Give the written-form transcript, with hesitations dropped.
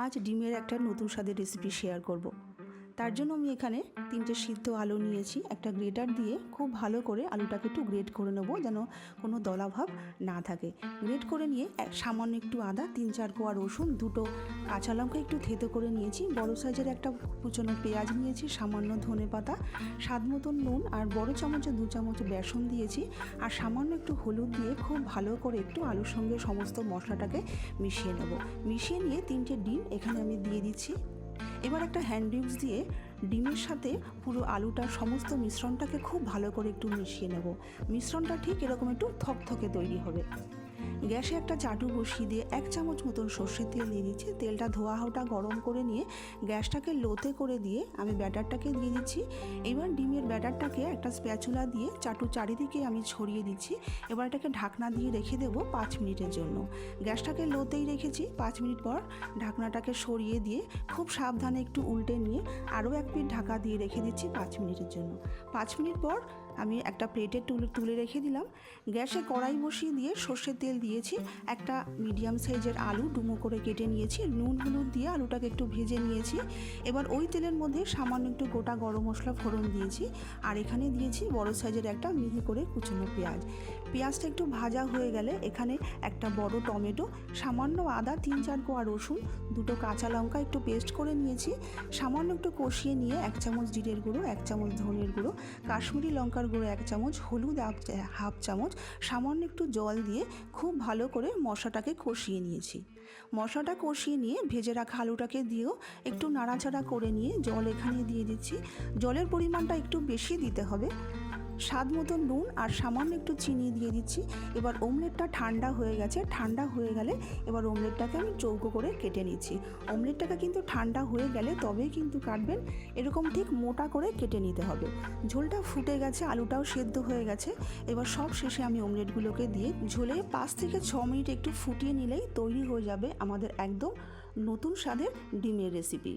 আজ ডিমের একটা নতুন স্বাদের রেসিপি শেয়ার করব। তার জন্য আমি এখানে 3টে সিদ্ধ আলু নিয়েছি। একটা গ্রেটার দিয়ে খুব ভালো করে আলুটাকে একটু গ্রেট করে নেবো, যেন কোনো দলাভাব না থাকে। গ্রেট করে নিয়ে সামান্য একটু আদা, 3-4 কোয়া রসুন, 2টো কাঁচা লঙ্কা একটু থেতো করে নিয়েছি। বড় সাইজের একটা কুচনো পেঁয়াজ নিয়েছি, সামান্য ধনেপাতা, স্বাদ মতন নুন, আর বড় চামচে 2 চামচ বেসন দিয়েছি, আর সামান্য একটু হলুদ দিয়ে খুব ভালো করে একটু আলুর সঙ্গে সমস্ত মশলাটাকে মিশিয়ে নেব। মিশিয়ে নিয়ে 3টে ডিম এখানে আমি দিয়ে দিচ্ছি। এবার একটা হ্যান্ড উইক্স দিয়ে ডিমের সাথে পুরো আলুটার সমস্ত মিশ্রণটাকে খুব ভালো করে একটু মিশিয়ে নেব। মিশ্রণটা ঠিক এরকম একটু থকথকে তৈরি হবে। গ্যাসে একটা চাটু বসিয়ে দিয়ে 1 চামচ মতন সর্ষের তেল দিয়ে দিচ্ছি। তেলটা ধোয়া হাওটা গরম করে নিয়ে গ্যাসটাকে লোতে করে দিয়ে আমি ব্যাটারটাকে দিয়ে দিচ্ছি। এবার ডিমের ব্যাটারটাকে একটা স্প্যাচুলা দিয়ে চাটু চারিদিকে আমি ছড়িয়ে দিচ্ছি। এবার এটাকে ঢাকনা দিয়ে রেখে দেবো 5 মিনিটের জন্য। গ্যাসটাকে লোতেই রেখেছি। 5 মিনিট পর ঢাকনাটাকে সরিয়ে দিয়ে খুব সাবধানে একটু উল্টে নিয়ে আরও 1 পিঠ ঢাকা দিয়ে রেখে দিচ্ছি 5 মিনিটের জন্য। 5 মিনিট পর আমি একটা প্লেটে তুলে রেখে দিলাম। গ্যাসে কড়াই বসিয়ে দিয়ে সর্ষের তেল দিয়েছি। একটা মিডিয়াম সাইজের আলু ডুমো করে কেটে নিয়েছি। নুন হলুদ দিয়ে আলুটাকে একটু ভেজে নিয়েছি। এবার ওই তেলের মধ্যে সামান্য একটু গোটা গরম মশলা ফোড়ন দিয়েছি, আর এখানে দিয়েছি বড় সাইজের একটা মিহি করে কুচনো পেঁয়াজ। পেঁয়াজটা একটু ভাজা হয়ে গেলে এখানে একটা বড় টমেটো, সামান্য আদা, 3-4 কোয়া রসুন, 2টো কাঁচা লঙ্কা একটু পেস্ট করে নিয়েছি। সামান্য একটু কষিয়ে নিয়ে 1 চামচ জিরের গুঁড়ো, 1 চামচ ধনের গুঁড়ো, কাশ্মীরি লঙ্কার গুঁড়ো 1 চামচ, হলুদ 1/2 চামচ, সামান্য একটু জল দিয়ে খুব ভালো করে মশলাটাকে কষিয়ে নিয়েছি। মশলাটা কষিয়ে নিয়ে ভেজে রাখা আলুটাকে দিয়েও একটু নাড়াচাড়া করে নিয়ে জল এখানে দিয়ে দিচ্ছি। জলের পরিমাণটা একটু বেশি দিতে হবে। স্বাদ মতো নুন আর সামান্য একটু চিনি দিয়ে দিচ্ছি। এবার অমলেটটা ঠান্ডা হয়ে গেছে। ঠান্ডা হয়ে গেলে এবার অমলেটটাকে আমি চৌকো করে কেটে নিচ্ছি। অমলেটটাকে কিন্তু ঠান্ডা হয়ে গেলে তবেই কিন্তু কাটবেন, এরকম ঠিক মোটা করে কেটে নিতে হবে। ঝোলটা ফুটে গেছে, আলুটাও সেদ্ধ হয়ে গেছে। এবার সব শেষে আমি অমলেটগুলোকে দিয়ে ঝোলে 5 থেকে 6 মিনিট একটু ফুটিয়ে নিলেই তৈরি হয়ে যাবে আমাদের একদম নতুন স্বাদের ডিমের রেসিপি।